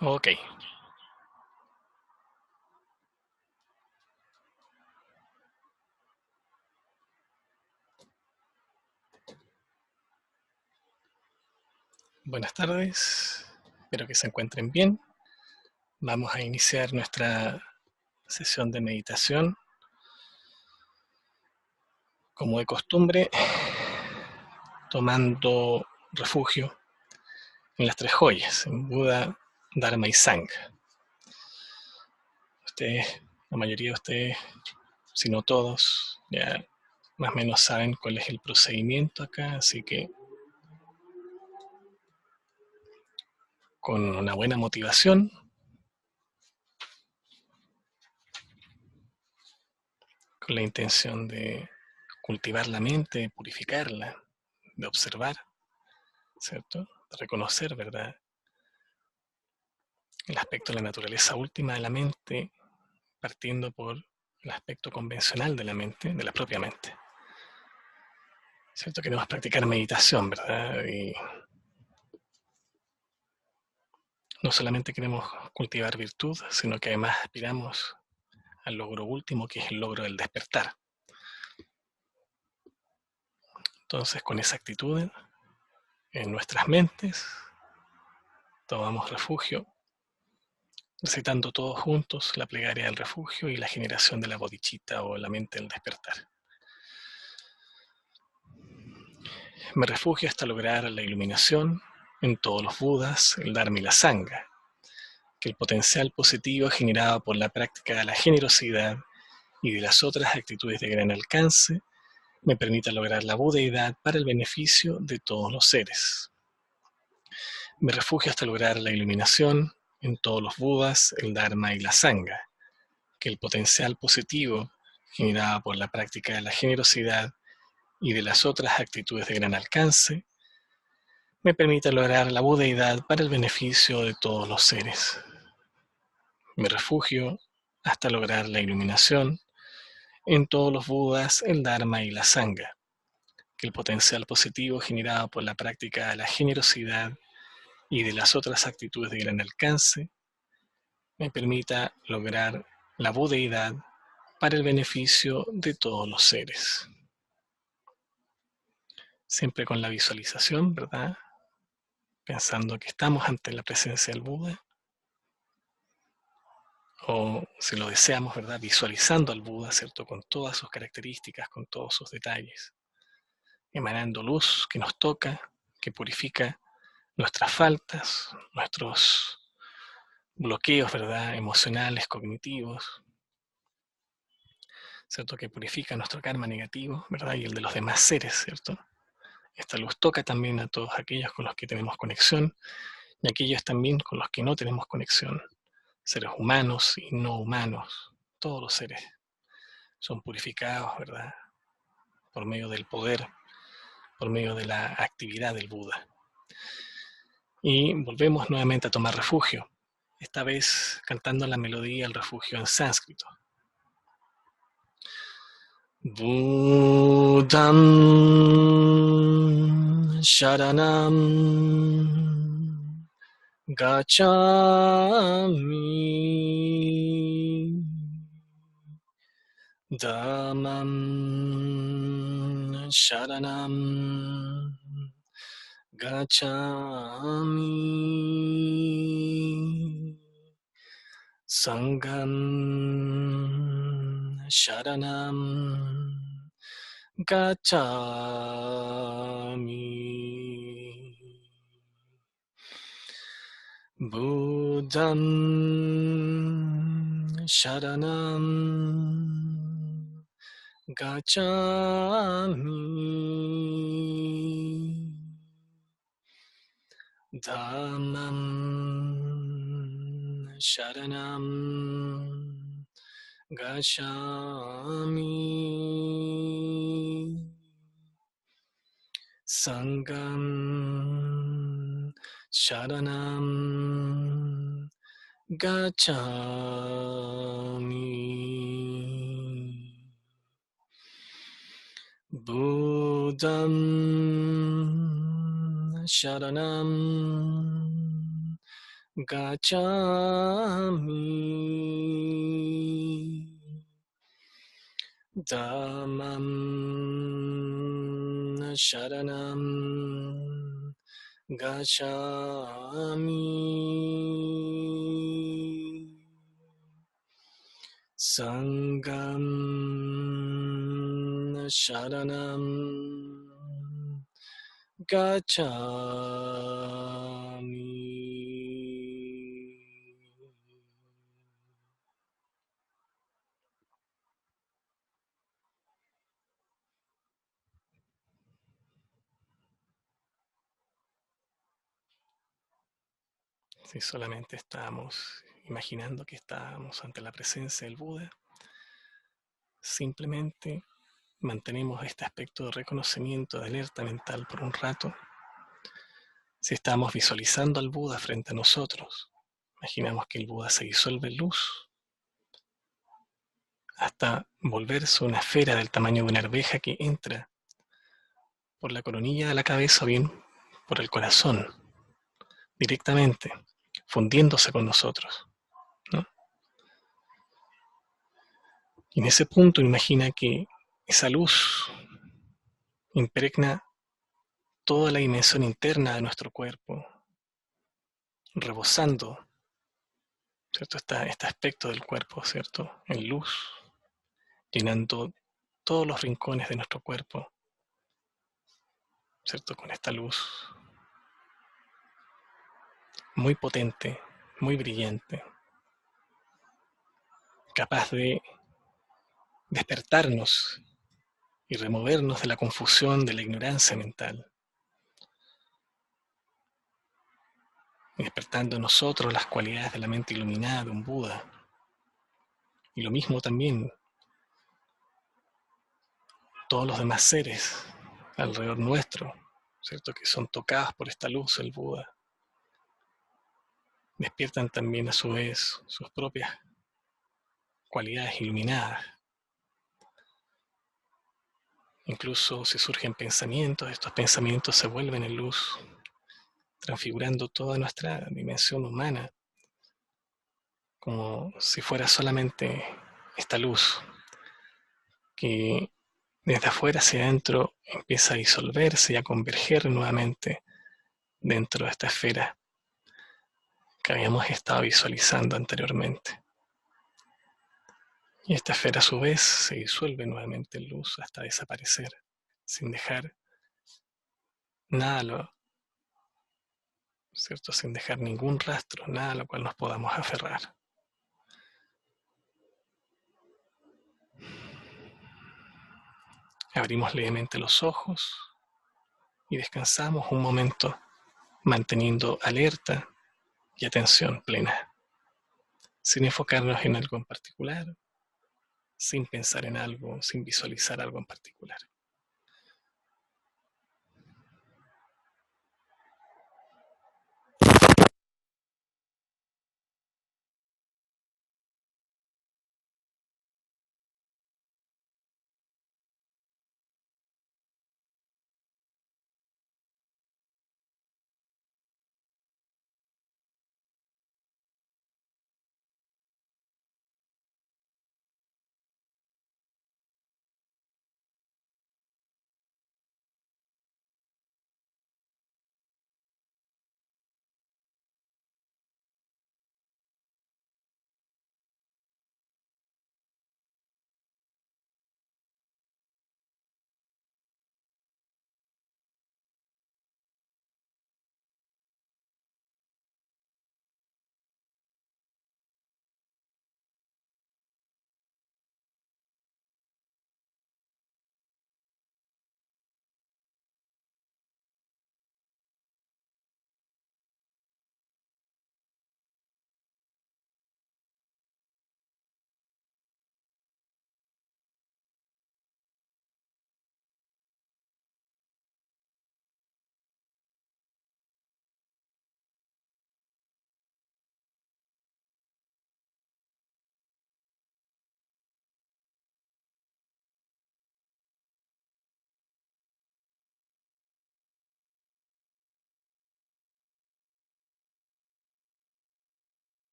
Ok. Buenas tardes. Espero que se encuentren bien. Vamos a iniciar nuestra sesión de meditación. Como de costumbre, tomando refugio en las tres joyas, en Buda, Dharma y Sangha. Ustedes, la mayoría de ustedes, si no todos, ya más o menos saben cuál es el procedimiento acá, así que con una buena motivación, con la intención de cultivar la mente, de purificarla, de observar, ¿cierto? De reconocer, ¿verdad? El aspecto de la naturaleza última de la mente, partiendo por el aspecto convencional de la mente, de la propia mente. ¿Cierto? Queremos practicar meditación, ¿verdad? Y no solamente queremos cultivar virtud, sino que además aspiramos al logro último, que es el logro del despertar. Entonces, con esa actitud en nuestras mentes, tomamos refugio, recitando todos juntos la plegaria del refugio y la generación de la bodhicitta o la mente del despertar. Me refugio hasta lograr la iluminación en todos los Budas, el Dharma y la Sangha, que el potencial positivo generado por la práctica de la generosidad y de las otras actitudes de gran alcance me permita lograr la budeidad para el beneficio de todos los seres. Me refugio hasta lograr la iluminación en todos los Budas, el Dharma y la Sangha, que el potencial positivo generado por la práctica de la generosidad y de las otras actitudes de gran alcance me permita lograr la budeidad para el beneficio de todos los seres. Me refugio hasta lograr la iluminación en todos los Budas, el Dharma y la Sangha, que el potencial positivo generado por la práctica de la generosidad y de las otras actitudes de gran alcance me permita lograr la budeidad para el beneficio de todos los seres. Siempre con la visualización, ¿verdad? Pensando que estamos ante la presencia del Buda, o si lo deseamos, ¿verdad? Visualizando al Buda, ¿cierto? Con todas sus características, con todos sus detalles, emanando luz que nos toca, que purifica nuestras faltas, nuestros bloqueos, ¿verdad? Emocionales, cognitivos, ¿cierto? Que purifica nuestro karma negativo, ¿verdad? Y el de los demás seres, ¿cierto? Esta luz toca también a todos aquellos con los que tenemos conexión y aquellos también con los que no tenemos conexión, seres humanos y no humanos, todos los seres son purificados, ¿verdad? Por medio del poder, por medio de la actividad del Buda. Y volvemos nuevamente a tomar refugio, esta vez cantando la melodía del refugio en sánscrito. Budam Sharanam Gacchami Dhammam Sharanam Gacchami Sangham Sharanam Gacchami. Buddham Sharanam Gacchami. Dhammam Sharanam Gacchami. Sangham Sharanam Gacchami. Buddham Sharanam gacchami. Dhammam sharanam gacchami. Sangham sharanam gacchami. Si solamente estamos imaginando que estamos ante la presencia del Buda, simplemente mantenemos este aspecto de reconocimiento, de alerta mental por un rato. Si estamos visualizando al Buda frente a nosotros, imaginamos que el Buda se disuelve en luz hasta volverse una esfera del tamaño de una arveja que entra por la coronilla de la cabeza o bien por el corazón, directamente, fundiéndose con nosotros, ¿no? Y en ese punto imagina que esa luz impregna toda la dimensión interna de nuestro cuerpo, rebosando, ¿cierto? Este aspecto del cuerpo, ¿cierto? En luz, llenando todos los rincones de nuestro cuerpo, ¿cierto? Con esta luz muy potente, muy brillante, capaz de despertarnos y removernos de la confusión, de la ignorancia mental, despertando en nosotros las cualidades de la mente iluminada de un Buda. Y lo mismo también todos los demás seres alrededor nuestro, ¿cierto? Que son tocados por esta luz del Buda, despiertan también a su vez sus propias cualidades iluminadas. Incluso si surgen pensamientos, estos pensamientos se vuelven en luz, transfigurando toda nuestra dimensión humana, como si fuera solamente esta luz que desde afuera hacia adentro empieza a disolverse y a converger nuevamente dentro de esta esfera que habíamos estado visualizando anteriormente. Y esta esfera a su vez se disuelve nuevamente en luz hasta desaparecer, sin dejar nada, ¿cierto? Sin dejar ningún rastro, nada a lo cual nos podamos aferrar. Abrimos levemente los ojos y descansamos un momento, manteniendo alerta y atención plena, sin enfocarnos en algo en particular, sin pensar en algo, sin visualizar algo en particular.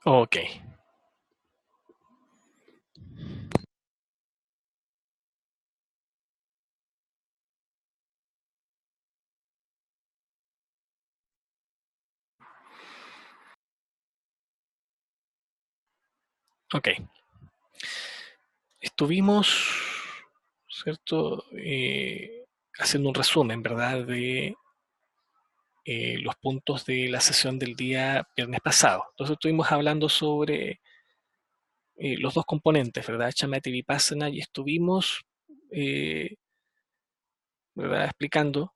Ok, ok. Estuvimos, ¿cierto? Haciendo un resumen, ¿verdad? De los puntos de la sesión del día viernes pasado. Entonces estuvimos hablando sobre los dos componentes, ¿verdad? Shamatha y Vipassana, y estuvimos, eh, ¿verdad? Explicando,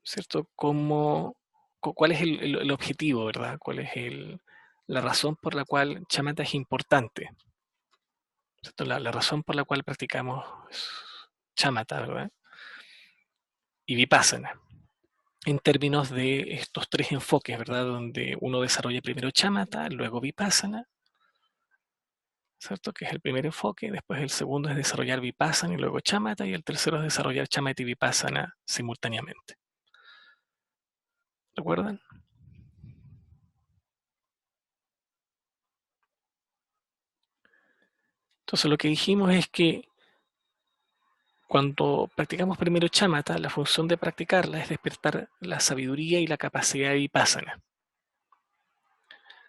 ¿cierto? Cuál es el objetivo, ¿verdad? Cuál es la razón por la cual Shamatha es importante, ¿cierto? La razón por la cual practicamos Shamatha, ¿verdad? Y Vipassana, en términos de estos tres enfoques, ¿verdad? Donde uno desarrolla primero Shamatha, luego Vipassana, ¿cierto? Que es el primer enfoque. Después el segundo es desarrollar Vipassana y luego Shamatha. Y el tercero es desarrollar Shamatha y Vipassana simultáneamente. ¿Recuerdan? Entonces lo que dijimos es que cuando practicamos primero Shamatha, la función de practicarla es despertar la sabiduría y la capacidad de Vipassana.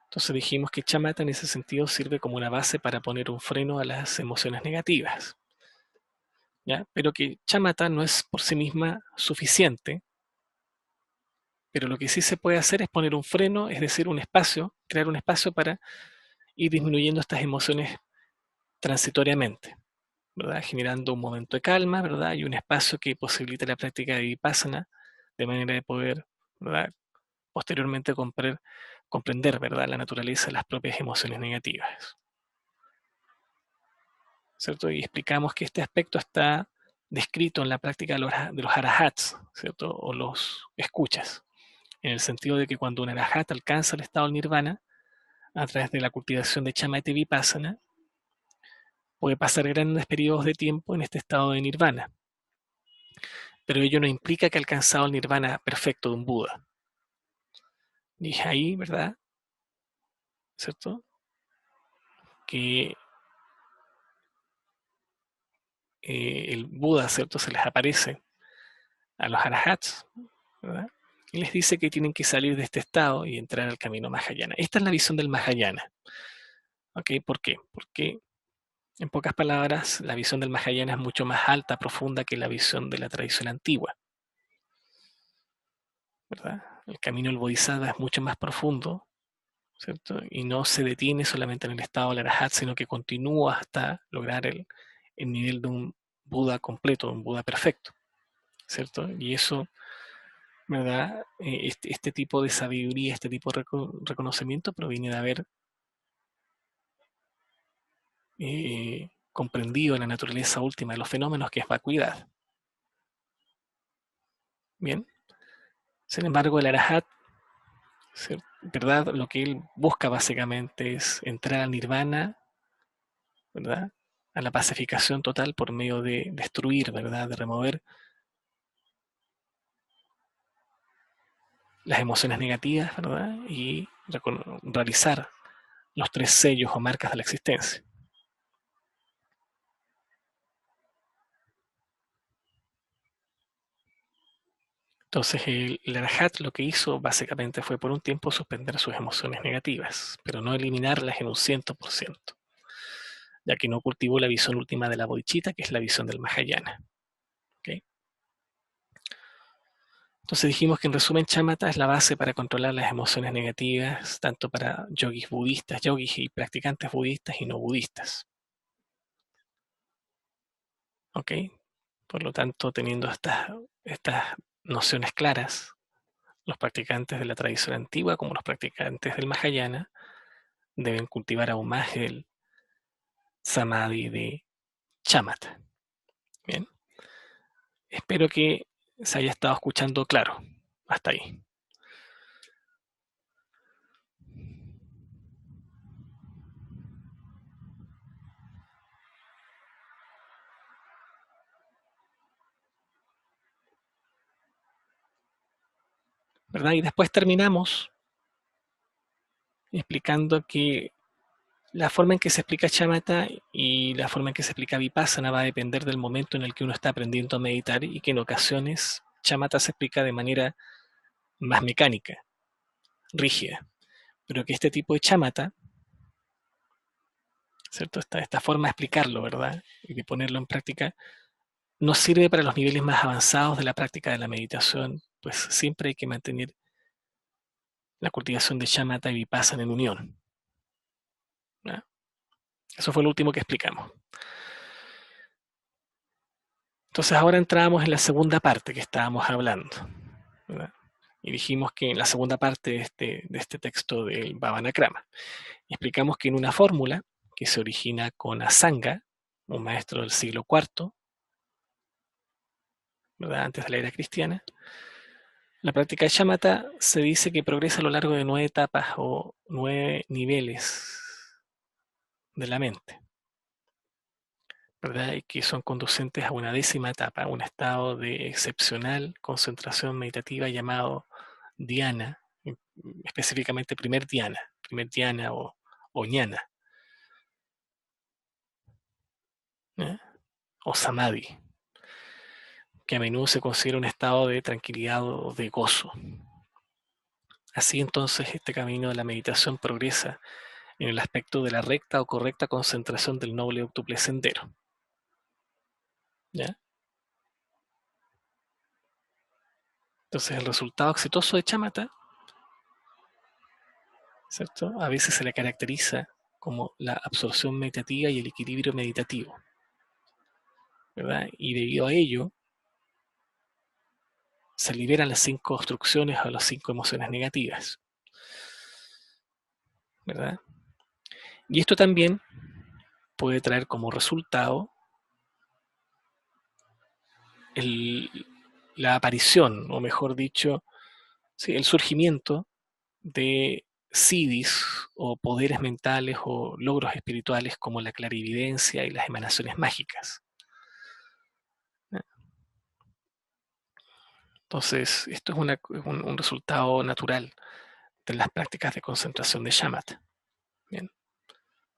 Entonces dijimos que Shamatha en ese sentido sirve como una base para poner un freno a las emociones negativas, ¿ya? Pero que Shamatha no es por sí misma suficiente, pero lo que sí se puede hacer es poner un freno, es decir, un espacio, crear un espacio para ir disminuyendo estas emociones transitoriamente, ¿verdad? Generando un momento de calma, ¿verdad? Y un espacio que posibilite la práctica de Vipassana, de manera de poder, ¿verdad? Posteriormente comprender, ¿verdad? La naturaleza de las propias emociones negativas, ¿cierto? Y explicamos que este aspecto está descrito en la práctica de los arahats, ¿cierto? O los escuchas, en el sentido de que cuando un arahat alcanza el estado del nirvana, a través de la cultivación de Shamatha y Vipassana, puede pasar grandes periodos de tiempo en este estado de nirvana, pero ello no implica que ha alcanzado el nirvana perfecto de un Buda. Y es ahí, ¿verdad? ¿Cierto? Que el Buda, ¿cierto? Se les aparece a los arahats, ¿verdad? Y les dice que tienen que salir de este estado y entrar al camino Mahayana. Esta es la visión del Mahayana. ¿Ok? ¿Por qué? Porque, en pocas palabras, la visión del Mahayana es mucho más alta, profunda que la visión de la tradición antigua, ¿verdad? El camino del Bodhisattva es mucho más profundo, ¿cierto? Y no se detiene solamente en el estado del Arahat, sino que continúa hasta lograr el nivel de un Buda completo, un Buda perfecto, ¿cierto? Y eso, ¿verdad? Este tipo de sabiduría, este tipo de reconocimiento proviene de haber comprendido la naturaleza última de los fenómenos, que es vacuidad. Bien, sin embargo, el Arahat, ¿verdad? Lo que él busca básicamente es entrar al nirvana, ¿verdad? A la pacificación total por medio de destruir, ¿verdad? De remover las emociones negativas, ¿verdad? Y realizar los tres sellos o marcas de la existencia. Entonces el Arahat lo que hizo básicamente fue por un tiempo suspender sus emociones negativas, pero no eliminarlas en un 100%, ya que no cultivó la visión última de la bodhicitta, que es la visión del Mahayana. ¿Okay? Entonces dijimos que en resumen Shamatha es la base para controlar las emociones negativas, tanto para yogis budistas, yogis y practicantes budistas y no budistas. ¿Ok? Por lo tanto, teniendo estas nociones claras, los practicantes de la tradición antigua como los practicantes del Mahayana deben cultivar aún más el samadhi de Shamatha. Bien, espero que se haya estado escuchando claro hasta ahí. ¿Verdad? Y después terminamos, explicando que la forma en que se explica Shamatha y la forma en que se explica Vipassana va a depender del momento en el que uno está aprendiendo a meditar, y que en ocasiones Shamatha se explica de manera más mecánica, rígida, pero que este tipo de Shamatha, ¿cierto? Esta forma de explicarlo, ¿verdad? Y de ponerlo en práctica, nos sirve para los niveles más avanzados de la práctica de la meditación, pues siempre hay que mantener la cultivación de Shamatha y Vipassana en unión, ¿no? Eso fue lo último que explicamos. Entonces ahora entramos en la segunda parte que estábamos hablando, ¿verdad? Y dijimos que en la segunda parte de este texto del Bhavanakrama, explicamos que en una fórmula que se origina con Asanga, un maestro del siglo IV, ¿verdad? Antes de la era cristiana, la práctica de Shamatha se dice que progresa a lo largo de 9 etapas o 9 niveles de la mente, ¿verdad? Y que son conducentes a una 10ª etapa, un estado de excepcional concentración meditativa llamado dhyana, específicamente primer dhyana o jnana, ¿eh? O samadhi, que a menudo se considera un estado de tranquilidad o de gozo. Así entonces este camino de la meditación progresa en el aspecto de la recta o correcta concentración del noble octuple sendero, ¿ya? Entonces el resultado exitoso de Shamatha, ¿cierto? A veces se le caracteriza como la absorción meditativa y el equilibrio meditativo, ¿verdad? Y debido a ello se liberan las 5 obstrucciones o las 5 emociones negativas, ¿verdad? Y esto también puede traer como resultado el, la aparición, o mejor dicho, sí, el surgimiento de siddhis o poderes mentales o logros espirituales como la clarividencia y las emanaciones mágicas. Entonces, esto es un resultado natural de las prácticas de concentración de Shamatha. Bien.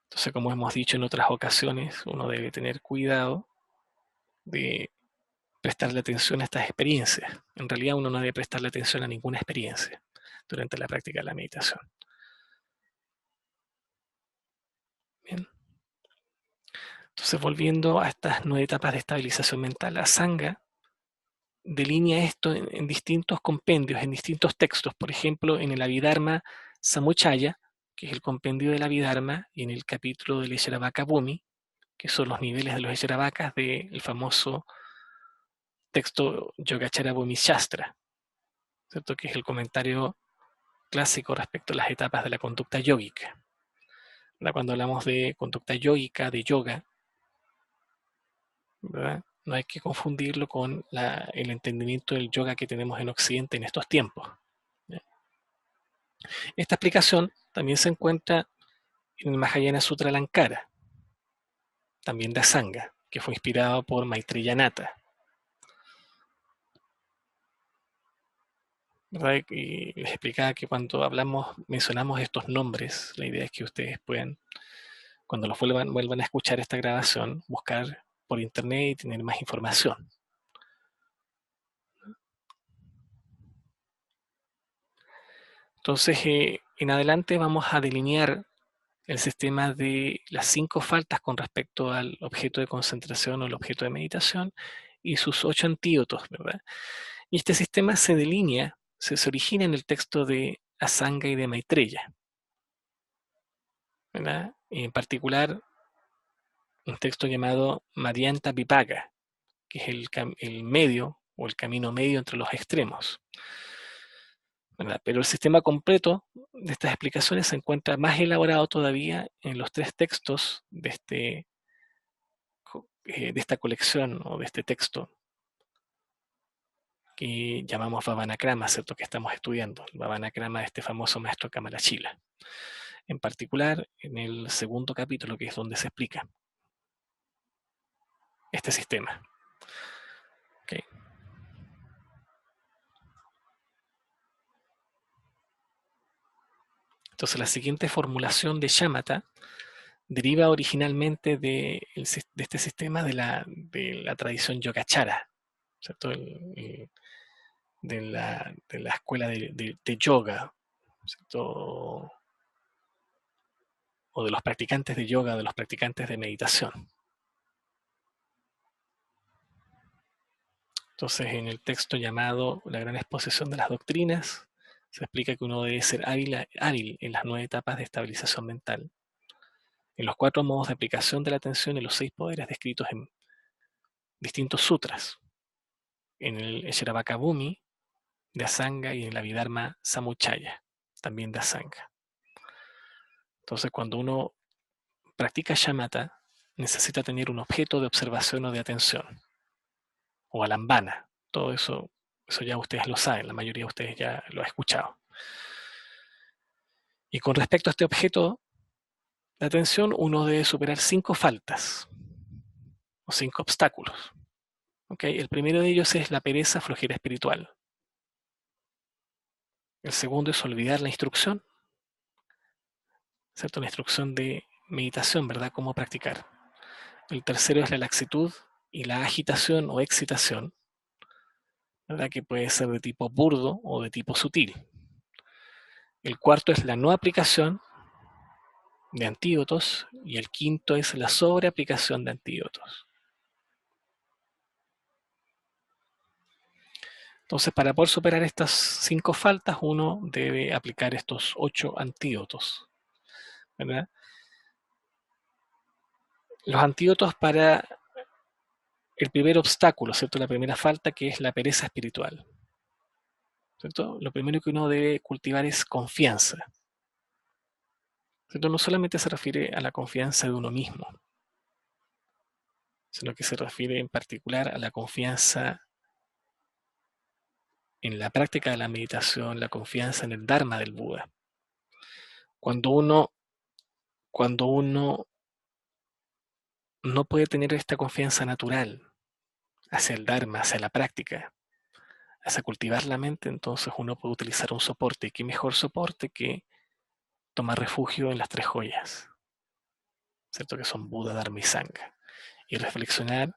Entonces, como hemos dicho en otras ocasiones, uno debe tener cuidado de prestarle atención a estas experiencias. En realidad uno no debe prestarle atención a ninguna experiencia durante la práctica de la meditación. Bien. Entonces, volviendo a estas 9 etapas de estabilización mental, la Sangha delinea esto en distintos compendios, en distintos textos. Por ejemplo, en el Abhidharma Samuchaya, que es el compendio del Abhidharma, y en el capítulo del Ejravaka Bhumi, que son los niveles de los Ejravakas del famoso texto Yogacara Bhumi Shastra, ¿cierto? Que es el comentario clásico respecto a las etapas de la conducta yógica. Cuando hablamos de conducta yógica, de yoga, ¿verdad? No hay que confundirlo con el entendimiento del yoga que tenemos en Occidente en estos tiempos. Esta explicación también se encuentra en el Mahayana Sutra Lankara, también de Asanga, que fue inspirado por Maitreya Nata, ¿verdad? Y les explicaba que cuando mencionamos estos nombres, la idea es que ustedes puedan, cuando los vuelvan a escuchar esta grabación, buscar por internet y tener más información. Entonces, en adelante vamos a delinear el sistema de las 5 faltas con respecto al objeto de concentración o el objeto de meditación y sus 8 antídotos, ¿verdad? Y este sistema se delinea, se origina en el texto de Asanga y de Maitreya, ¿verdad? Y en particular, un texto llamado Madhyanta Vipaka, que es el medio o el camino medio entre los extremos, ¿verdad? Pero el sistema completo de estas explicaciones se encuentra más elaborado todavía en los 3 textos de esta colección o de este texto que llamamos Bhavanakrama, ¿cierto? Que estamos estudiando, el Bhavanakrama de este famoso maestro Kamalachila. En particular, en el segundo capítulo, que es donde se explica este sistema. ¿Okay? Entonces la siguiente formulación de shamatha deriva originalmente de este sistema de la tradición yogacara, ¿cierto? De la escuela de yoga, ¿cierto? O de los practicantes de yoga, de los practicantes de meditación. Entonces, en el texto llamado La Gran Exposición de las Doctrinas, se explica que uno debe ser hábil en las 9 etapas de estabilización mental, en los 4 modos de aplicación de la atención y los 6 poderes descritos en distintos sutras, en el Eshravakabhumi de Asanga y en la Abhidharma Samuchaya, también de Asanga. Entonces, cuando uno practica shamatha, necesita tener un objeto de observación o de atención, o alambana. Todo eso ya ustedes lo saben, la mayoría de ustedes ya lo ha escuchado. Y con respecto a este objeto de atención, uno debe superar 5 faltas o 5 obstáculos. ¿Okay? El primero de ellos es la pereza, flojera espiritual. El segundo es olvidar la instrucción, ¿cierto? La instrucción de meditación, ¿verdad? Cómo practicar. El tercero es la laxitud y la agitación o excitación, ¿verdad? Que puede ser de tipo burdo o de tipo sutil. El cuarto es la no aplicación de antídotos y el quinto es la sobreaplicación de antídotos. Entonces, para poder superar estas 5 faltas, uno debe aplicar estos 8 antídotos, ¿verdad? Los antídotos para el primer obstáculo, ¿cierto? La primera falta, que es la pereza espiritual, ¿cierto? Lo primero que uno debe cultivar es confianza, ¿cierto? No solamente se refiere a la confianza de uno mismo, sino que se refiere en particular a la confianza en la práctica de la meditación, la confianza en el Dharma del Buda. Cuando uno no puede tener esta confianza natural hacia el Dharma, hacia la práctica, hacia cultivar la mente, entonces uno puede utilizar un soporte. ¿Y qué mejor soporte que tomar refugio en las 3 joyas? ¿Cierto? Que son Buda, Dharma y Sangha. Y reflexionar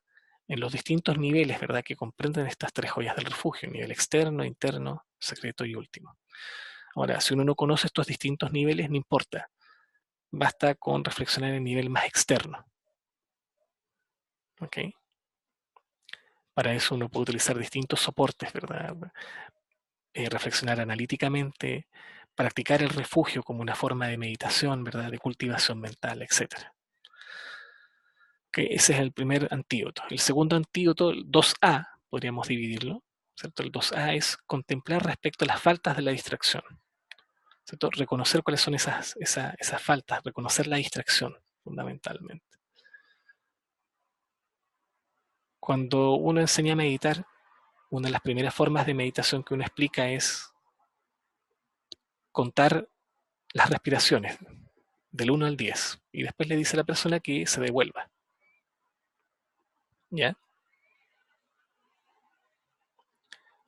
en los distintos niveles, ¿verdad? Que comprenden estas 3 joyas del refugio: nivel externo, interno, secreto y último. Ahora, si uno no conoce estos distintos niveles, no importa. Basta con reflexionar en el nivel más externo. ¿Ok? Para eso uno puede utilizar distintos soportes, ¿verdad? Reflexionar analíticamente, practicar el refugio como una forma de meditación, ¿verdad? De cultivación mental, etc. Okay, ese es el primer antídoto. El segundo antídoto, el 2A, podríamos dividirlo, ¿cierto? El 2A es contemplar respecto a las faltas de la distracción, ¿cierto? Reconocer cuáles son esas faltas, reconocer la distracción, fundamentalmente. Cuando uno enseña a meditar, una de las primeras formas de meditación que uno explica es contar las respiraciones del 1 al 10 y después le dice a la persona que se devuelva. ¿Ya?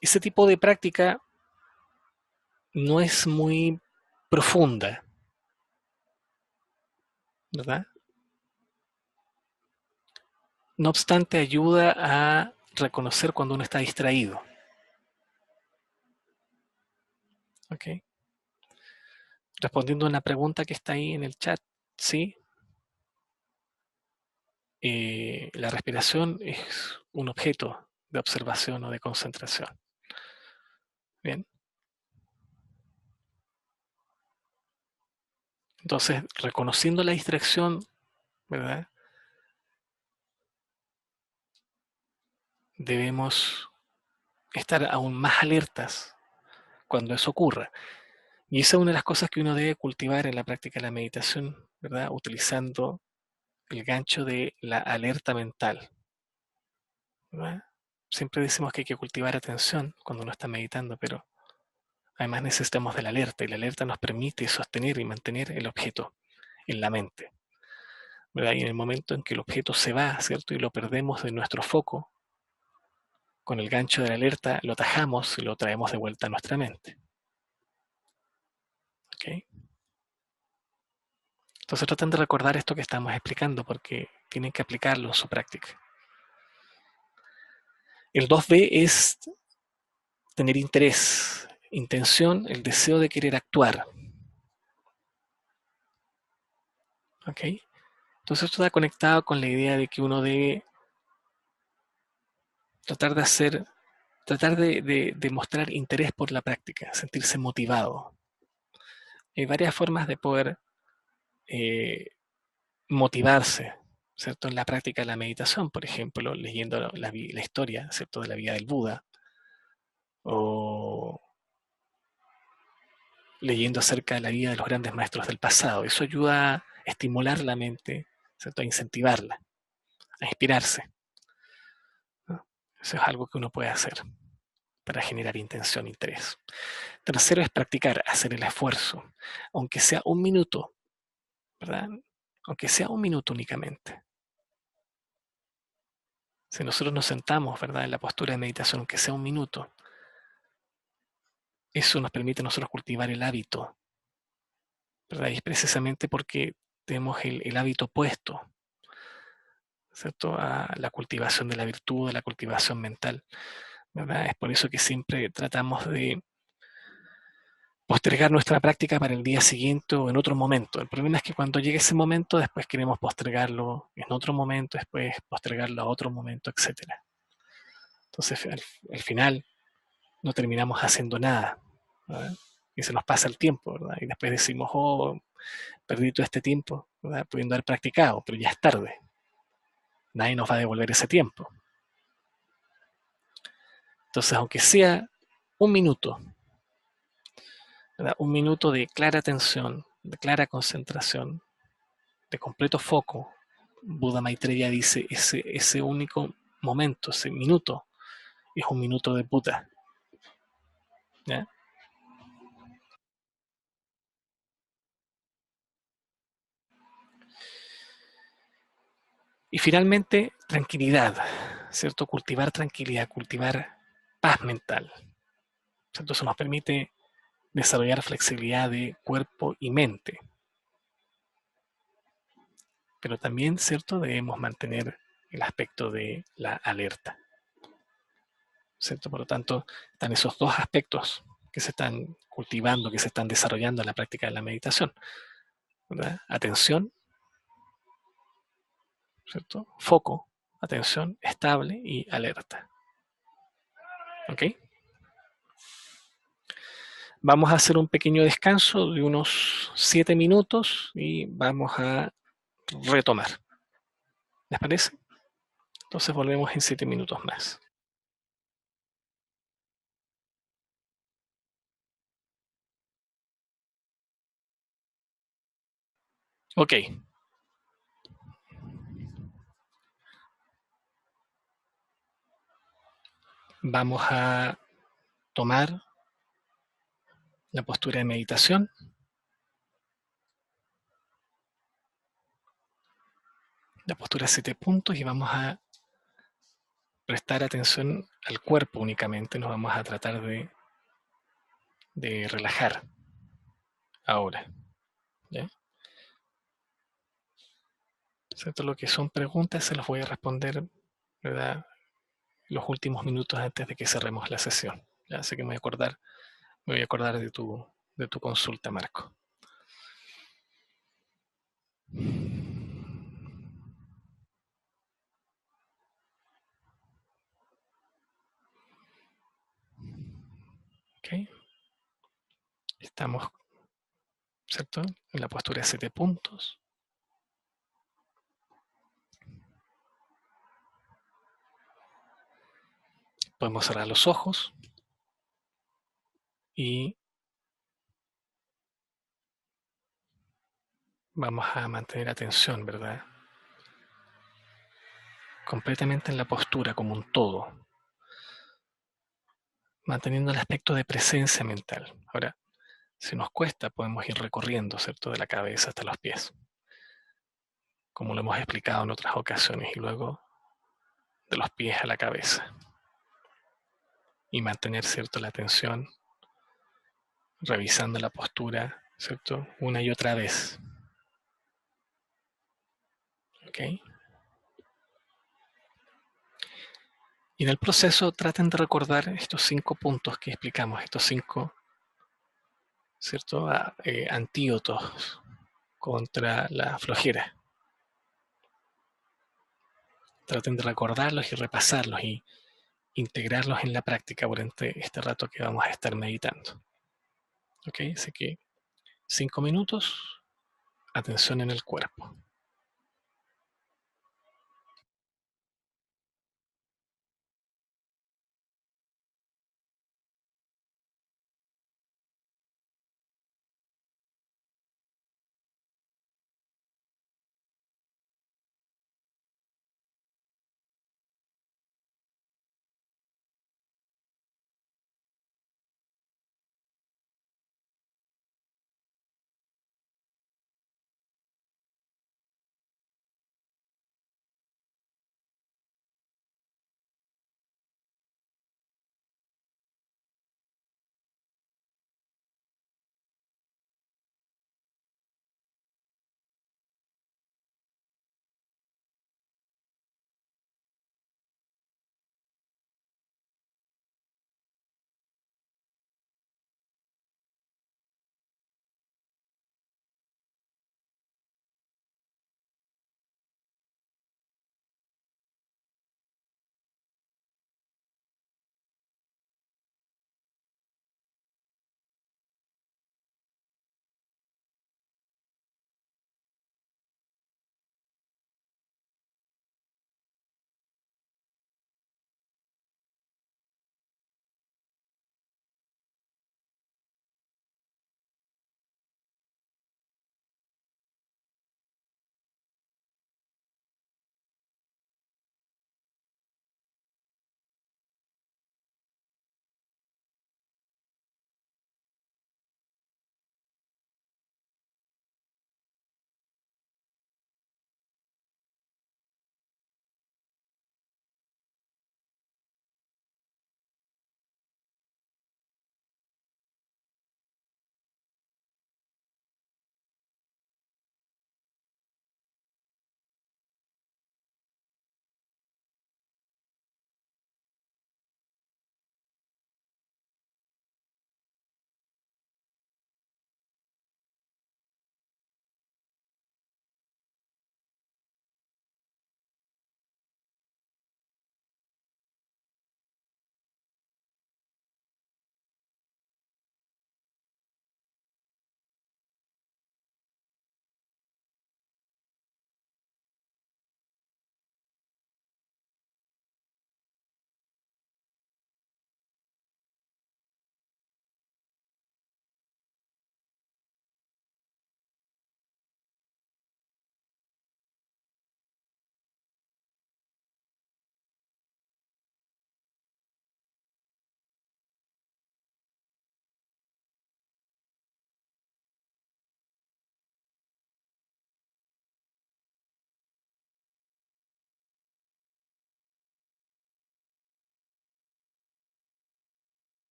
Ese tipo de práctica no es muy profunda, ¿verdad? No obstante, ayuda a reconocer cuando uno está distraído. ¿Ok? Respondiendo a una pregunta que está ahí en el chat, ¿sí? La respiración es un objeto de observación o de concentración. Bien. Entonces, reconociendo la distracción, ¿verdad? Debemos estar aún más alertas cuando eso ocurra. Y esa es una de las cosas que uno debe cultivar en la práctica de la meditación, ¿verdad? Utilizando el gancho de la alerta mental, ¿verdad? Siempre decimos que hay que cultivar atención cuando uno está meditando, pero además necesitamos de la alerta, y la alerta nos permite sostener y mantener el objeto en la mente, ¿verdad? Y en el momento en que el objeto se va, ¿cierto? Y lo perdemos de nuestro foco, con el gancho de la alerta lo tajamos y lo traemos de vuelta a nuestra mente. ¿Ok? Entonces traten de recordar esto que estamos explicando porque tienen que aplicarlo en su práctica. El 2B es tener interés, intención, el deseo de querer actuar. ¿Ok? Entonces esto está conectado con la idea de que uno debe tratar de hacer, tratar de mostrar interés por la práctica, sentirse motivado. Hay varias formas de poder eh, motivarse, ¿cierto? En la práctica de la meditación, por ejemplo, leyendo la historia, ¿cierto? De la vida del Buda, o leyendo acerca de la vida de los grandes maestros del pasado. Eso ayuda a estimular la mente, ¿cierto? A incentivarla, a inspirarse, ¿no? Eso es algo que uno puede hacer para generar intención e interés. Tercero es practicar, hacer el esfuerzo, aunque sea un minuto, ¿verdad? Aunque sea un minuto únicamente. Si nosotros nos sentamos, ¿verdad? En la postura de meditación, aunque sea un minuto, eso nos permite a nosotros cultivar el hábito, ¿verdad? Y es precisamente porque tenemos el hábito puesto, ¿cierto? A la cultivación de la virtud, a la cultivación mental, ¿verdad? Es por eso que siempre tratamos de postergar nuestra práctica para el día siguiente o en otro momento. El problema es que cuando llegue ese momento, después queremos postergarlo en otro momento, después postergarlo a otro momento, etcétera. Entonces, al final, no terminamos haciendo nada, ¿verdad? Y se nos pasa el tiempo, ¿verdad? Y después decimos, oh, perdí todo este tiempo, ¿verdad? Pudiendo haber practicado, pero ya es tarde. Nadie nos va a devolver ese tiempo. Entonces, aunque sea un minuto, ¿verdad? Un minuto de clara atención, de clara concentración, de completo foco, Buda Maitreya dice, ese único momento, ese minuto, es un minuto de Buda, ¿ya? Y finalmente, tranquilidad, ¿cierto? Cultivar tranquilidad, cultivar paz mental, ¿cierto? Eso nos permite desarrollar flexibilidad de cuerpo y mente, pero también, ¿cierto? Debemos mantener el aspecto de la alerta, ¿cierto? Por lo tanto, están esos dos aspectos que se están cultivando, que se están desarrollando en la práctica de la meditación, ¿verdad? Atención, ¿cierto? Foco, atención estable y alerta. ¿Ok? Vamos a hacer un pequeño descanso de unos 7 minutos y vamos a retomar. ¿Les parece? Entonces volvemos en 7 minutos más. Ok. Vamos a tomar la postura de meditación. La postura de 7 puntos y vamos a prestar atención al cuerpo únicamente. Nos vamos a tratar de relajar ahora. ¿Ya? ¿Cierto? Lo que son preguntas se las voy a responder, ¿verdad? Los últimos minutos antes de que cerremos la sesión. ¿Ya? Así que me voy a acordar de tu consulta, Marco. ¿Ok? Estamos, ¿cierto? En la postura de 7 puntos. Podemos cerrar los ojos y vamos a mantener atención, ¿verdad? Completamente en la postura como un todo, manteniendo el aspecto de presencia mental. Ahora, si nos cuesta, podemos ir recorriendo, ¿cierto? De la cabeza hasta los pies, como lo hemos explicado en otras ocasiones, y luego de los pies a la cabeza. Y mantener, ¿cierto? La atención, revisando la postura, ¿cierto? Una y otra vez. ¿ok? Y en el proceso traten de recordar estos 5 puntos que explicamos, estos 5, ¿cierto? Antídotos contra la flojera. Traten de recordarlos y repasarlos y integrarlos en la práctica durante este rato que vamos a estar meditando. ¿Ok? Así que 5 minutos, atención en el cuerpo.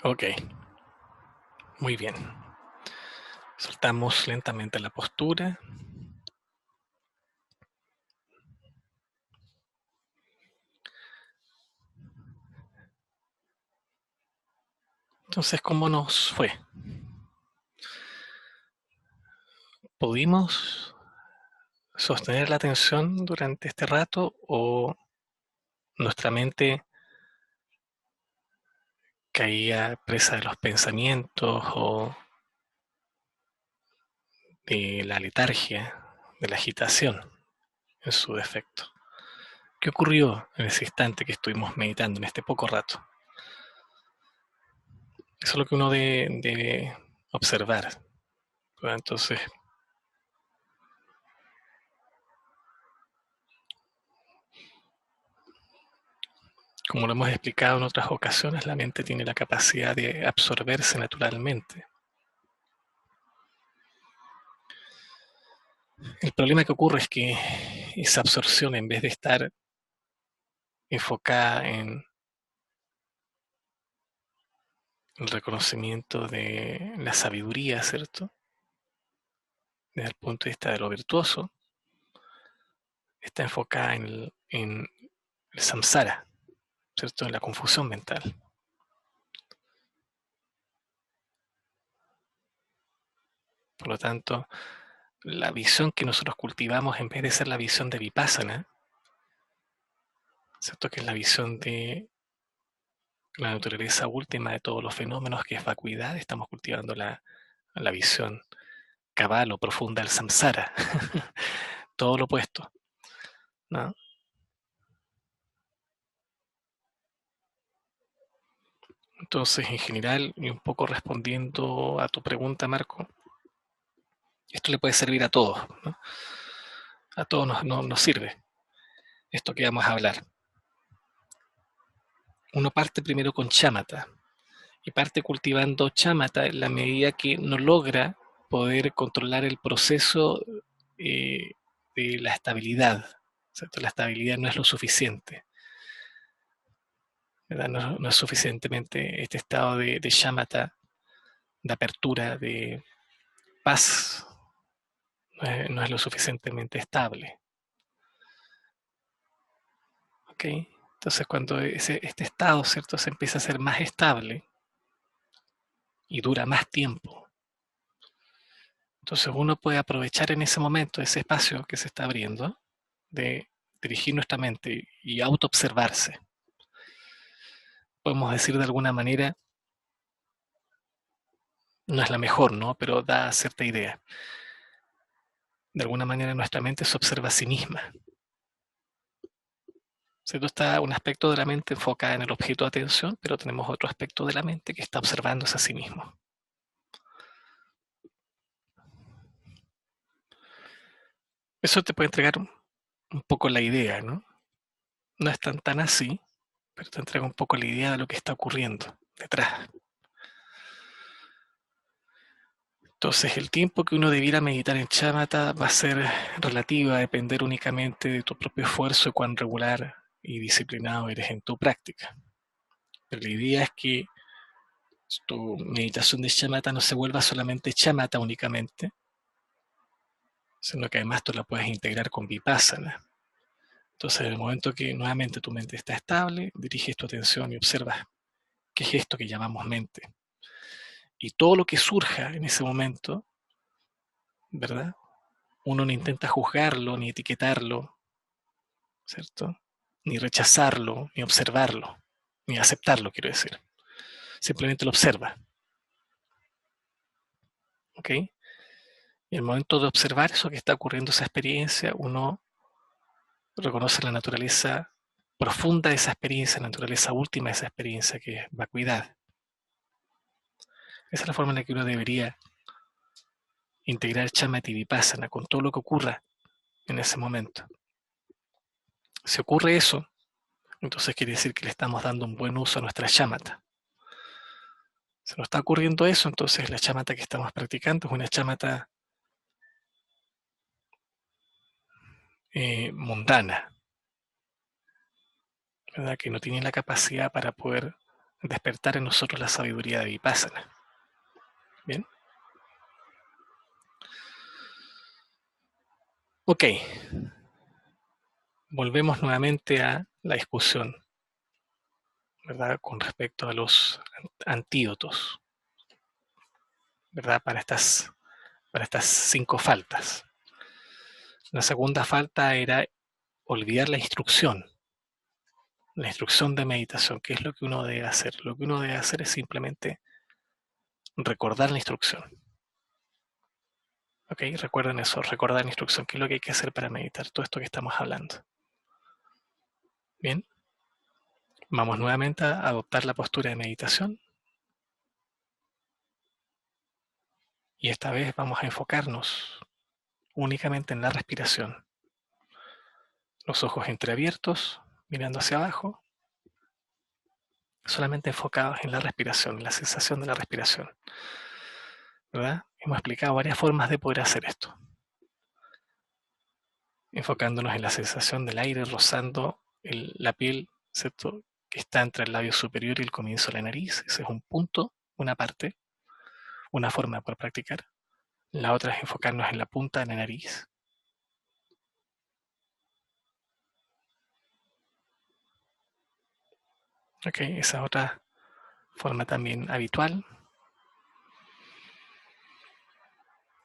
Ok, muy bien. Soltamos lentamente la postura. Entonces, ¿cómo nos fue? ¿Pudimos sostener la atención durante este rato o nuestra mente caía presa de los pensamientos o de la letargia, de la agitación en su defecto? ¿Qué ocurrió en ese instante que estuvimos meditando, en este poco rato? Eso es lo que uno debe observar. Entonces, como lo hemos explicado en otras ocasiones, la mente tiene la capacidad de absorberse naturalmente. El problema que ocurre es que esa absorción, en vez de estar enfocada en el reconocimiento de la sabiduría, ¿cierto? Desde el punto de vista de lo virtuoso, está enfocada en el samsara, ¿cierto? En la confusión mental. Por lo tanto, la visión que nosotros cultivamos, en vez de ser la visión de Vipassana, ¿cierto? Que es la visión de la naturaleza última de todos los fenómenos, que es vacuidad, estamos cultivando la visión cabal o profunda del samsara, todo lo opuesto, ¿no? Entonces, en general, y un poco respondiendo a tu pregunta, Marco, esto le puede servir a todos, ¿no? A todos nos sirve esto que vamos a hablar. Uno parte primero con chámata y parte cultivando chámata en la medida que no logra poder controlar el proceso eh, de la estabilidad, ¿cierto? La estabilidad no es lo suficiente, ¿verdad? No es suficientemente este estado de shamatha, de apertura, de paz, no es lo suficientemente estable. ¿Okay? Entonces cuando este estado, ¿cierto?, se empieza a ser más estable y dura más tiempo, entonces uno puede aprovechar en ese momento ese espacio que se está abriendo de dirigir nuestra mente y autoobservarse. Podemos decir de alguna manera, no es la mejor, ¿no? Pero da cierta idea. De alguna manera nuestra mente se observa a sí misma. ¿Cierto? Está un aspecto de la mente enfocada en el objeto de atención, pero tenemos otro aspecto de la mente que está observándose a sí mismo. Eso te puede entregar un poco la idea, ¿no? No es tan así, pero te entrega un poco la idea de lo que está ocurriendo detrás. Entonces, el tiempo que uno debiera meditar en Shamatha va a ser relativo, a depender únicamente de tu propio esfuerzo y cuán regular y disciplinado eres en tu práctica. Pero la idea es que tu meditación de Shamatha no se vuelva solamente Shamatha únicamente, sino que además tú la puedes integrar con Vipassana. Entonces, en el momento que nuevamente tu mente está estable, diriges tu atención y observas qué es esto que llamamos mente. Y todo lo que surja en ese momento, ¿verdad? Uno no intenta juzgarlo, ni etiquetarlo, ¿cierto? Ni rechazarlo, ni observarlo, ni aceptarlo, quiero decir. Simplemente lo observa, ¿ok? Y en el momento de observar eso que está ocurriendo, esa experiencia, uno reconoce la naturaleza profunda de esa experiencia, la naturaleza última de esa experiencia, que es vacuidad. Esa es la forma en la que uno debería integrar Shamatha y Vipassana con todo lo que ocurra en ese momento. Si ocurre eso, entonces quiere decir que le estamos dando un buen uso a nuestra Shamatha. Si nos está ocurriendo eso, entonces la Shamatha que estamos practicando es una Shamatha mundana, ¿verdad? Que no tiene la capacidad para poder despertar en nosotros la sabiduría de Vipassana. Bien. Ok, volvemos nuevamente a la discusión, ¿verdad? Con respecto a los antídotos, ¿verdad? Para estas 5 faltas. La segunda falta era olvidar la instrucción de meditación. ¿Qué es lo que uno debe hacer? Lo que uno debe hacer es simplemente recordar la instrucción. Ok, recuerden eso, recordar la instrucción. ¿Qué es lo que hay que hacer para meditar? Todo esto que estamos hablando. Bien, vamos nuevamente a adoptar la postura de meditación. Y esta vez vamos a enfocarnos únicamente en la respiración. Los ojos entreabiertos, mirando hacia abajo, solamente enfocados en la respiración, en la sensación de la respiración. ¿Verdad? Hemos explicado varias formas de poder hacer esto. Enfocándonos en la sensación del aire rozando la piel, ¿cierto? Que está entre el labio superior y el comienzo de la nariz. Ese es un punto, una parte, una forma de poder practicar. La otra es enfocarnos en la punta de la nariz. Ok, esa es otra forma también habitual.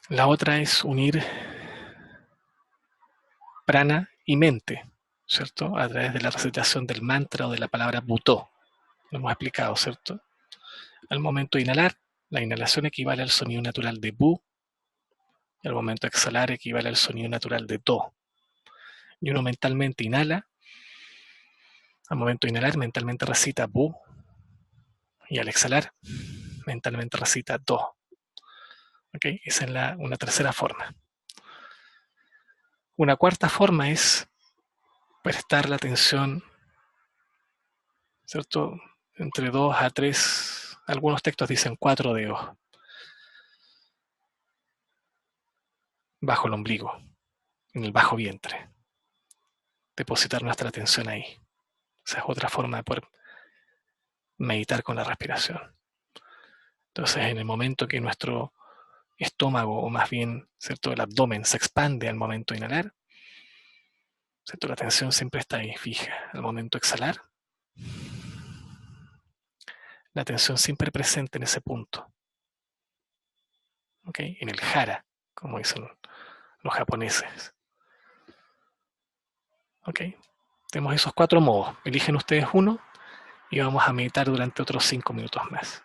La otra es unir prana y mente, ¿cierto? A través de la recitación del mantra o de la palabra butó. Lo hemos explicado, ¿cierto? Al momento de inhalar, la inhalación equivale al sonido natural de bu, y al momento de exhalar equivale al sonido natural de to. Y uno mentalmente inhala, al momento de inhalar mentalmente recita bu, y al exhalar mentalmente recita do. ¿Ok? Esa es una tercera forma. Una cuarta forma es prestar la atención, ¿cierto? Entre 2 a 3, algunos textos dicen 4 dedos, bajo el ombligo, en el bajo vientre. Depositar nuestra atención ahí. Esa es otra forma de poder meditar con la respiración. Entonces, en el momento que nuestro estómago, o más bien, ¿cierto?, el abdomen se expande al momento de inhalar, ¿cierto?, la atención siempre está ahí fija. Al momento de exhalar, la atención siempre presente en ese punto. ¿Ok? En el hara, como dicen los japoneses. ¿Ok? Tenemos esos 4 modos. Eligen ustedes uno y vamos a meditar durante otros 5 minutos más.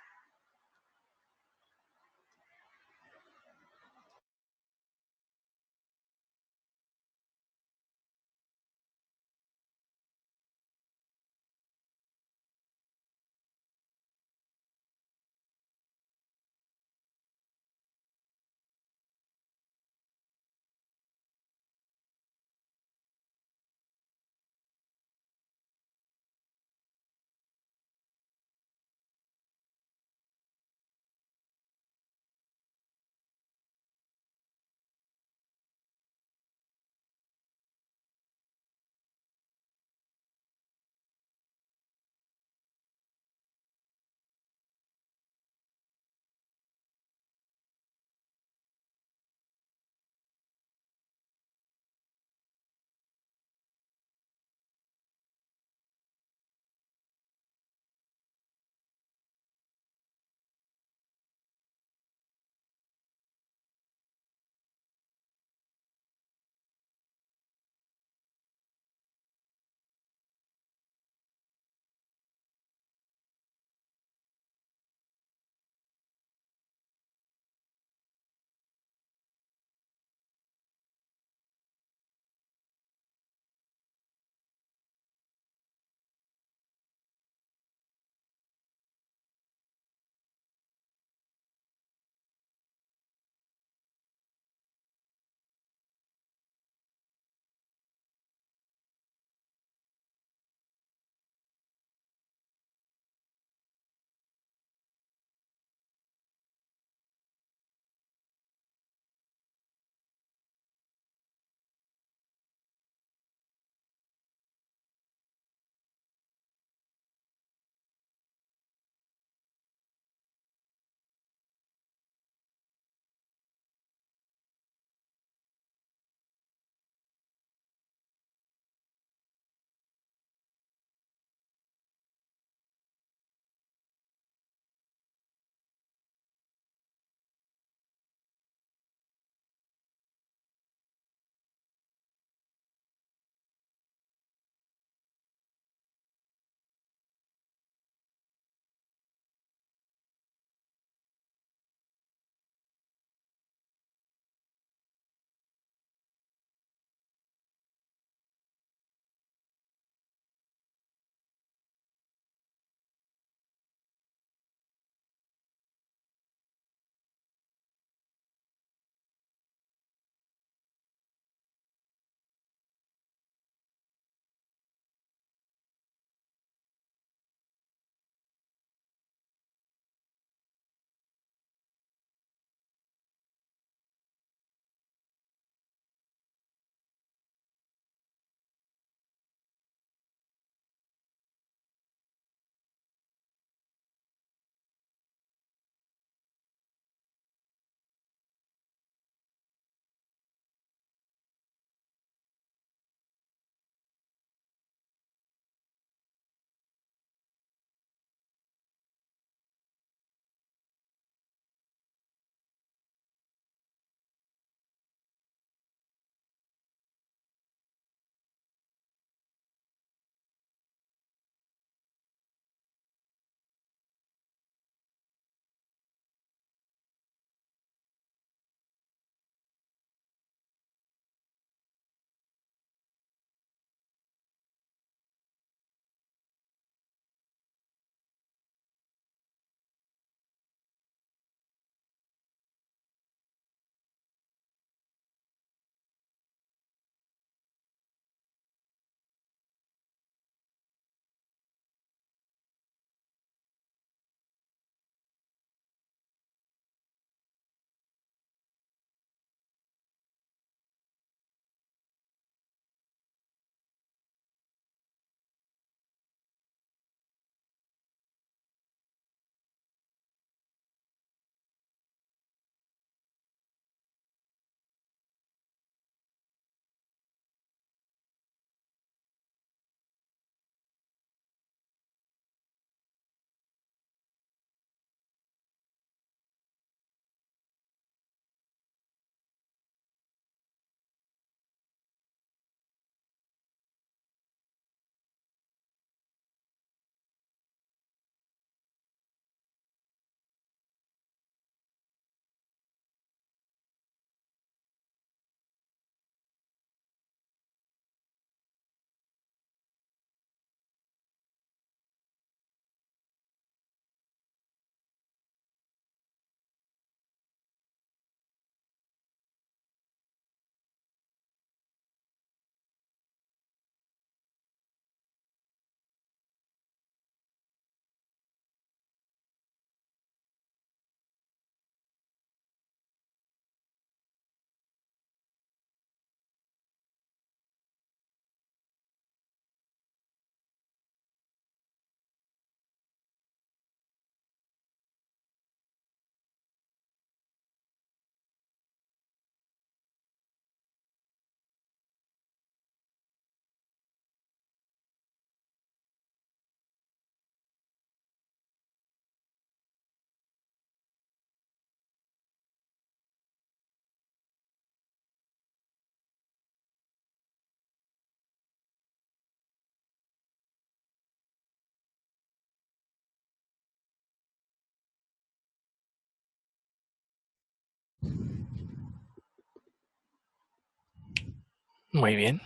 Muy bien.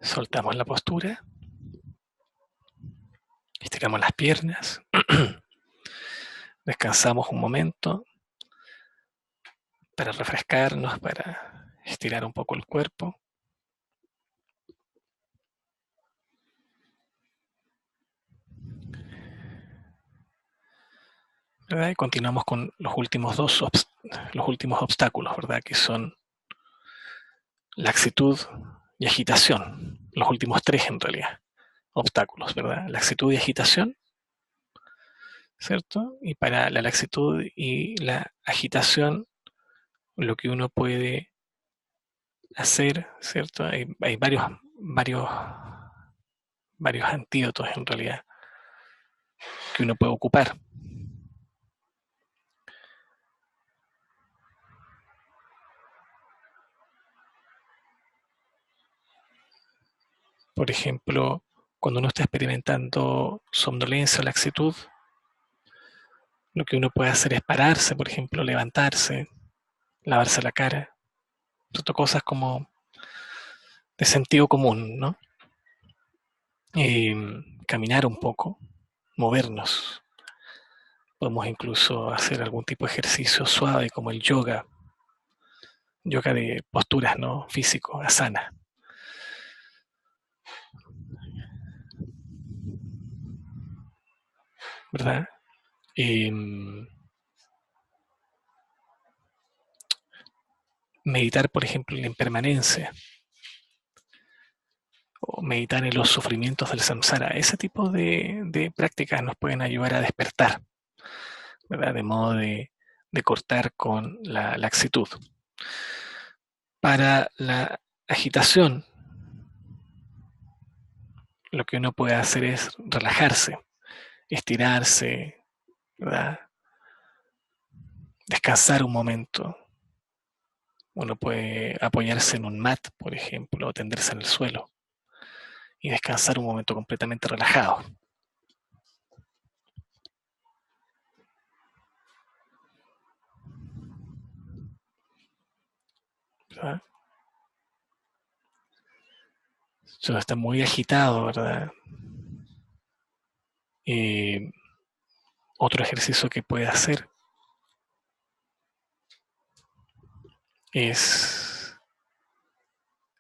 Soltamos la postura. Estiramos las piernas. Descansamos un momento para refrescarnos, para estirar un poco el cuerpo. ¿Verdad? Y continuamos con los últimos los últimos obstáculos, ¿verdad? Que son laxitud y agitación. Los últimos tres en realidad, obstáculos, ¿verdad? Laxitud y agitación, ¿cierto? Y para la laxitud y la agitación, lo que uno puede hacer, ¿cierto? Hay varios antídotos en realidad que uno puede ocupar. Por ejemplo, cuando uno está experimentando somnolencia o laxitud, lo que uno puede hacer es pararse, por ejemplo, levantarse, lavarse la cara, ¿cierto? Cosas como de sentido común, ¿no? Caminar un poco, movernos. Podemos incluso hacer algún tipo de ejercicio suave como el yoga de posturas, ¿no? Físico, asana. ¿Verdad? Meditar, por ejemplo, en la impermanencia, o meditar en los sufrimientos del samsara. Ese tipo de prácticas nos pueden ayudar a despertar, ¿verdad? De modo de cortar con la laxitud. Para la agitación, lo que uno puede hacer es relajarse, estirarse, ¿verdad? Descansar un momento. Uno puede apoyarse en un mat, por ejemplo, o tenderse en el suelo y descansar un momento completamente relajado. ¿Verdad? Si uno está muy agitado, ¿verdad? Otro ejercicio que puede hacer es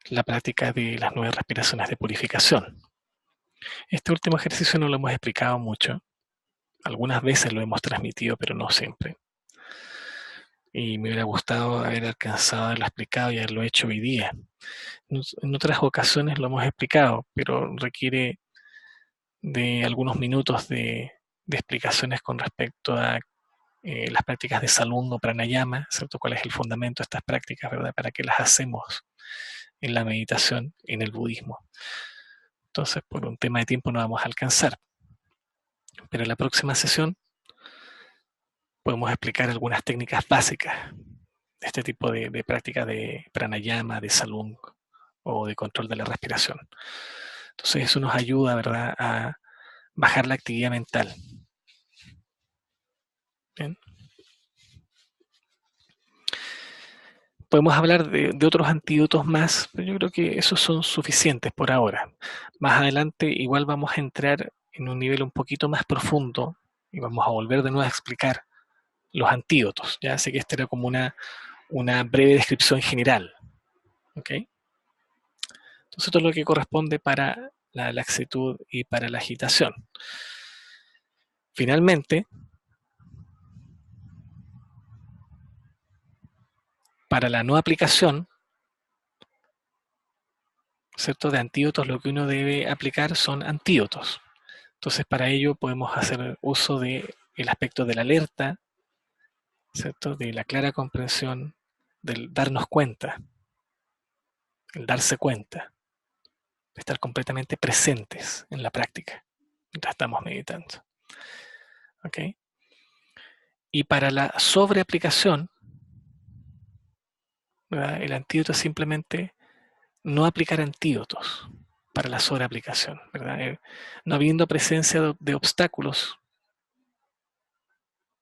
la práctica de las 9 respiraciones de purificación. Este último ejercicio no lo hemos explicado mucho. Algunas veces lo hemos transmitido, pero no siempre. Y me hubiera gustado haber alcanzado a haberlo explicado y haberlo hecho hoy día. En otras ocasiones lo hemos explicado, pero requiere de algunos minutos de explicaciones con respecto a las prácticas de Salung o Pranayama, ¿cierto? ¿Cuál es el fundamento de estas prácticas, verdad? ¿Para qué las hacemos en la meditación, en el budismo? Entonces, por un tema de tiempo no vamos a alcanzar. Pero en la próxima sesión podemos explicar algunas técnicas básicas de este tipo de prácticas de Pranayama, de Salung o de control de la respiración. Entonces, eso nos ayuda, ¿verdad?, a bajar la actividad mental. ¿Bien? Podemos hablar de otros antídotos más, pero yo creo que esos son suficientes por ahora. Más adelante igual vamos a entrar en un nivel un poquito más profundo y vamos a volver de nuevo a explicar los antídotos. Ya sé que esta era como una breve descripción general. ¿Ok? Entonces esto es lo que corresponde para la laxitud y para la agitación. Finalmente, para la no aplicación, ¿cierto?, de antídotos, lo que uno debe aplicar son antídotos. Entonces, para ello podemos hacer uso del aspecto de la alerta, ¿cierto?, de la clara comprensión, del darnos cuenta, el darse cuenta, de estar completamente presentes en la práctica mientras estamos meditando. ¿Ok? Y para la sobreaplicación, ¿verdad?, el antídoto es simplemente no aplicar antídotos para la sobreaplicación, ¿verdad? No habiendo presencia de obstáculos,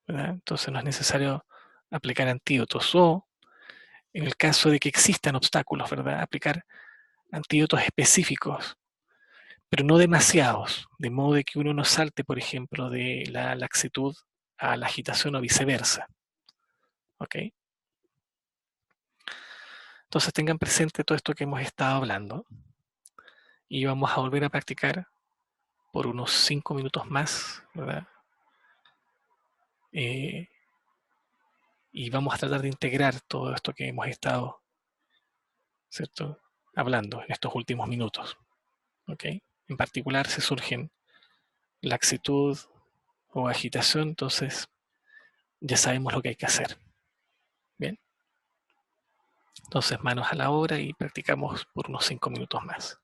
¿verdad? Entonces no es necesario aplicar antídotos, o en el caso de que existan obstáculos, ¿verdad? Aplicar antídotos específicos, pero no demasiados, de modo de que uno no salte, por ejemplo, de la laxitud a la agitación o viceversa. ¿Ok? Entonces tengan presente todo esto que hemos estado hablando y vamos a volver a practicar por unos 5 minutos más, ¿verdad? Eh, y vamos a tratar de integrar todo esto que hemos estado, ¿cierto? Hablando en estos últimos minutos. ¿Ok? En particular, si surgen laxitud o agitación, entonces ya sabemos lo que hay que hacer. Bien, entonces manos a la obra y practicamos por unos 5 minutos más.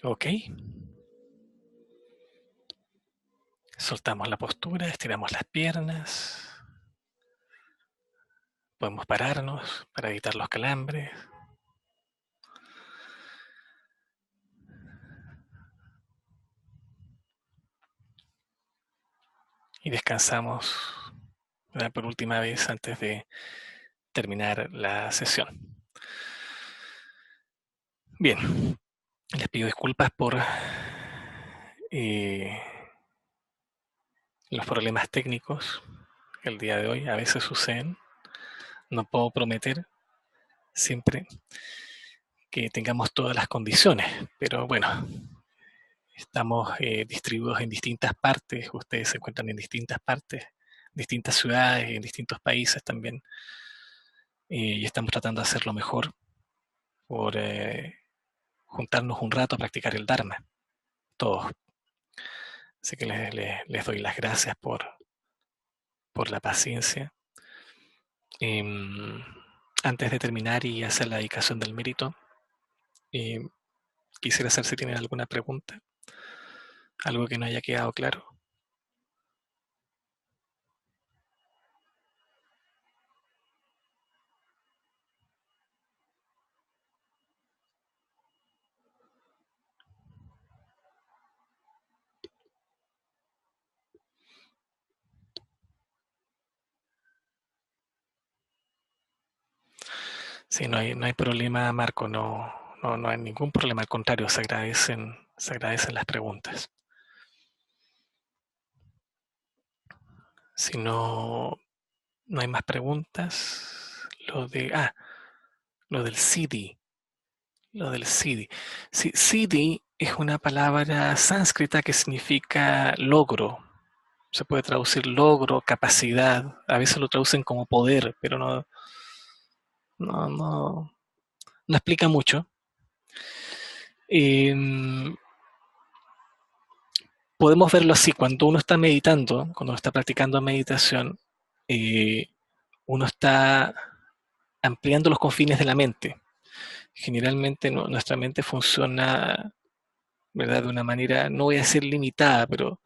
Ok. Soltamos la postura, estiramos las piernas. Podemos pararnos para evitar los calambres. Y descansamos, ¿verdad?, por última vez antes de terminar la sesión. Bien, les pido disculpas por los problemas técnicos el día de hoy. A veces suceden. No puedo prometer siempre que tengamos todas las condiciones, pero bueno, estamos distribuidos en distintas partes. Ustedes se encuentran en distintas partes, distintas ciudades, en distintos países también. Y estamos tratando de hacerlo mejor por juntarnos un rato a practicar el Dharma, todos. Así que les doy las gracias por la paciencia. Antes de terminar y hacer la dedicación del mérito, quisiera saber si tienen alguna pregunta, algo que no haya quedado claro. Sí, no hay problema, Marco, no hay ningún problema, al contrario, se agradecen las preguntas. Si no hay más preguntas, lo del Siddhi. Lo del Siddhi. Sí, Siddhi es una palabra sánscrita que significa logro. Se puede traducir logro, capacidad. A veces lo traducen como poder, pero no, no explica mucho. Em, Podemos verlo así: cuando uno está meditando, cuando uno está practicando meditación, eh, uno está ampliando los confines de la mente. Generalmente nuestra mente funciona, ¿verdad?, de una manera, no voy a decir limitada, pero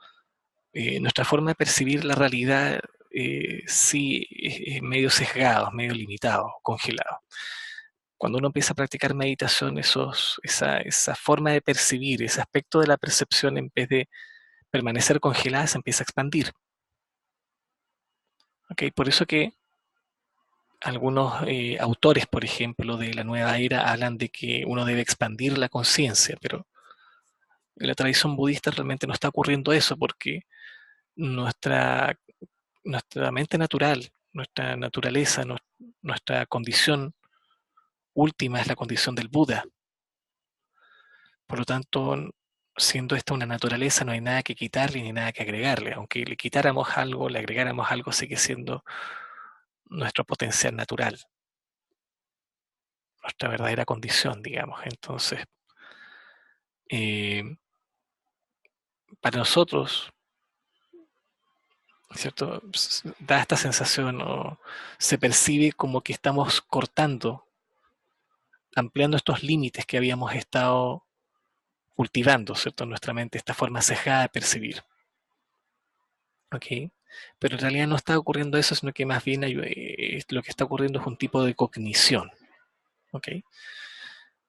nuestra forma de percibir la realidad sí es medio sesgado, medio limitado, congelado. Cuando uno empieza a practicar meditación, esa forma de percibir, ese aspecto de la percepción, en vez de permanecer congelada, se empieza a expandir. ¿Okay? Por eso que algunos autores, por ejemplo, de la nueva era, hablan de que uno debe expandir la conciencia, pero en la tradición budista realmente no está ocurriendo eso, porque nuestra, nuestra mente natural, nuestra naturaleza, nuestra condición última es la condición del Buda. Por lo tanto, siendo esta una naturaleza, no hay nada que quitarle ni nada que agregarle. Aunque le quitáramos algo, le agregáramos algo, sigue siendo nuestro potencial natural, nuestra verdadera condición, digamos. Entonces, eh, para nosotros, ¿cierto?, da esta sensación, o se percibe como que estamos cortando, ampliando estos límites que habíamos estado cultivando, ¿cierto?, en nuestra mente, esta forma cejada de percibir. ¿Ok? Pero en realidad no está ocurriendo eso, sino que más bien lo que está ocurriendo es un tipo de cognición. ¿Ok?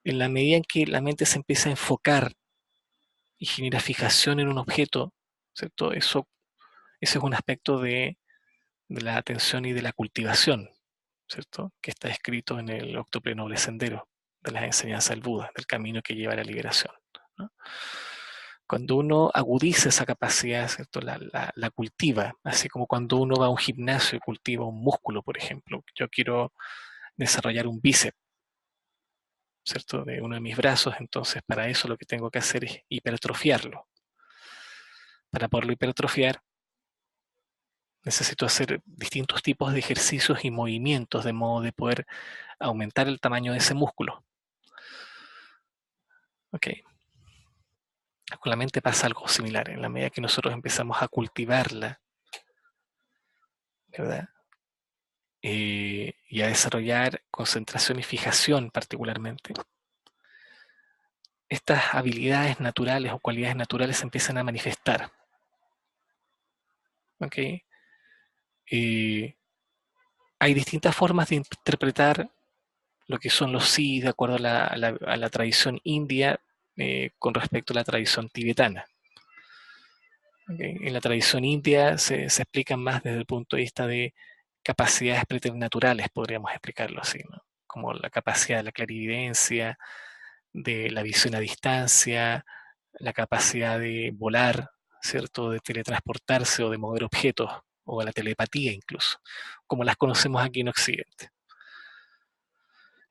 En la medida en que la mente se empieza a enfocar y genera fijación en un objeto, ¿cierto? Ese es un aspecto de la atención y de la cultivación, ¿cierto?, que está escrito en el Octuple Noble Sendero de las enseñanzas del Buda, del camino que lleva a la liberación, ¿no? Cuando uno agudiza esa capacidad, ¿cierto?, la cultiva, así como cuando uno va a un gimnasio y cultiva un músculo, por ejemplo. Yo quiero desarrollar un bíceps, ¿cierto?, de uno de mis brazos, entonces para eso lo que tengo que hacer es hipertrofiarlo. Para poderlo hipertrofiar, necesito hacer distintos tipos de ejercicios y movimientos de modo de poder aumentar el tamaño de ese músculo. ¿Ok? Con la mente pasa algo similar. En la medida que nosotros empezamos a cultivarla, ¿verdad?, y a desarrollar concentración y fijación particularmente, estas habilidades naturales o cualidades naturales se empiezan a manifestar. ¿Ok? Hay distintas formas de interpretar lo que son los sí de acuerdo a la tradición india con respecto a la tradición tibetana. ¿Okay? En la tradición india se explican más desde el punto de vista de capacidades preternaturales, podríamos explicarlo así, ¿no? Como la capacidad de la clarividencia, de la visión a distancia, la capacidad de volar, ¿cierto? De teletransportarse o de mover objetos, o la telepatía incluso, como las conocemos aquí en Occidente.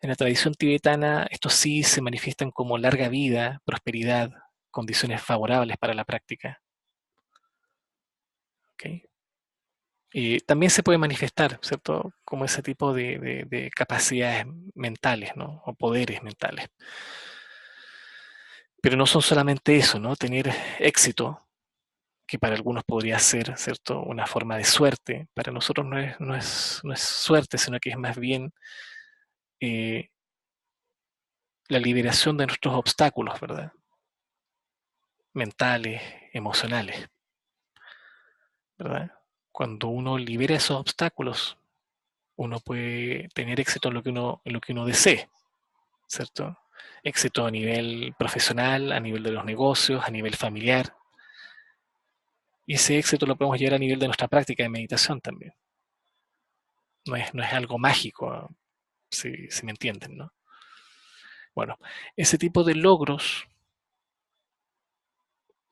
En la tradición tibetana, estos sí se manifiestan como larga vida, prosperidad, condiciones favorables para la práctica. ¿Okay? Y también se puede manifestar, ¿cierto? Como ese tipo de capacidades mentales, ¿no? O poderes mentales. Pero no son solamente eso, ¿no? Tener éxito, que para algunos podría ser, ¿cierto? Una forma de suerte. Para nosotros no es suerte, sino que es más bien eh, la liberación de nuestros obstáculos, ¿verdad? Mentales, emocionales, ¿verdad? Cuando uno libera esos obstáculos, uno puede tener éxito en lo que uno desee, ¿cierto? Éxito a nivel profesional, a nivel de los negocios, a nivel familiar. Y ese éxito lo podemos llevar a nivel de nuestra práctica de meditación también. No es algo mágico, si me entienden, ¿no? Bueno, ese tipo de logros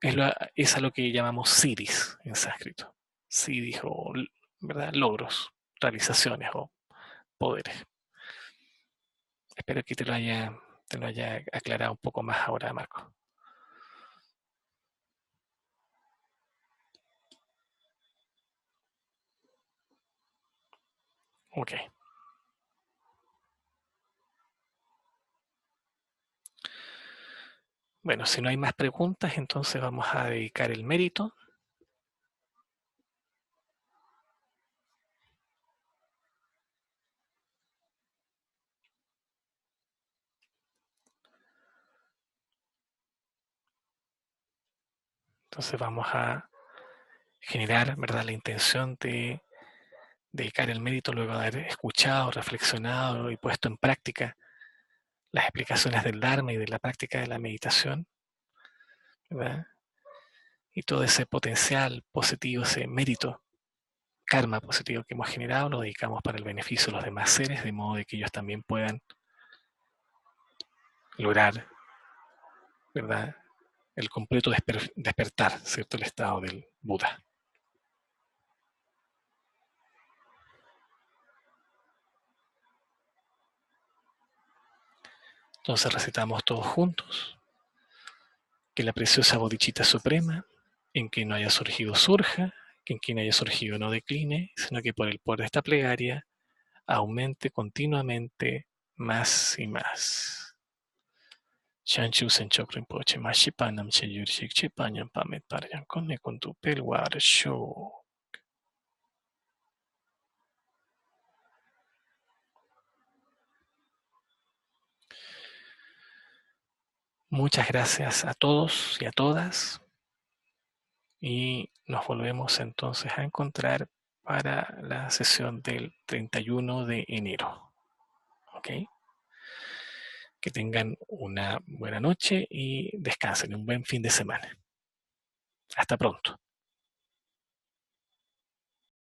es a lo que llamamos siddhis en sánscrito. Siddhis o, ¿verdad? Logros, realizaciones o poderes. Espero que te lo haya aclarado un poco más ahora, Marco. Ok. Bueno, si no hay más preguntas, entonces vamos a dedicar el mérito. Entonces vamos a generar, ¿verdad?, la intención de dedicar el mérito luego de haber escuchado, reflexionado y puesto en práctica las explicaciones del Dharma y de la práctica de la meditación, ¿verdad? Y todo ese potencial positivo, ese mérito, karma positivo que hemos generado, lo dedicamos para el beneficio de los demás seres, de modo de que ellos también puedan lograr, ¿verdad?, el completo despertar, ¿cierto?, el estado del Buda. Entonces recitamos todos juntos que la preciosa bodichita suprema, en quien no haya surgido surja, que en quien haya surgido no decline, sino que por el poder de esta plegaria aumente continuamente más y más. Chanchu Senchok Rinpoche, Mashipanam Cheyurshik Chipanyan Pamet Parayan Kone con tu pelwar show. Muchas gracias a todos y a todas. Y nos volvemos entonces a encontrar para la sesión del 31 de enero. ¿Ok? Que tengan una buena noche y descansen, un buen fin de semana. Hasta pronto.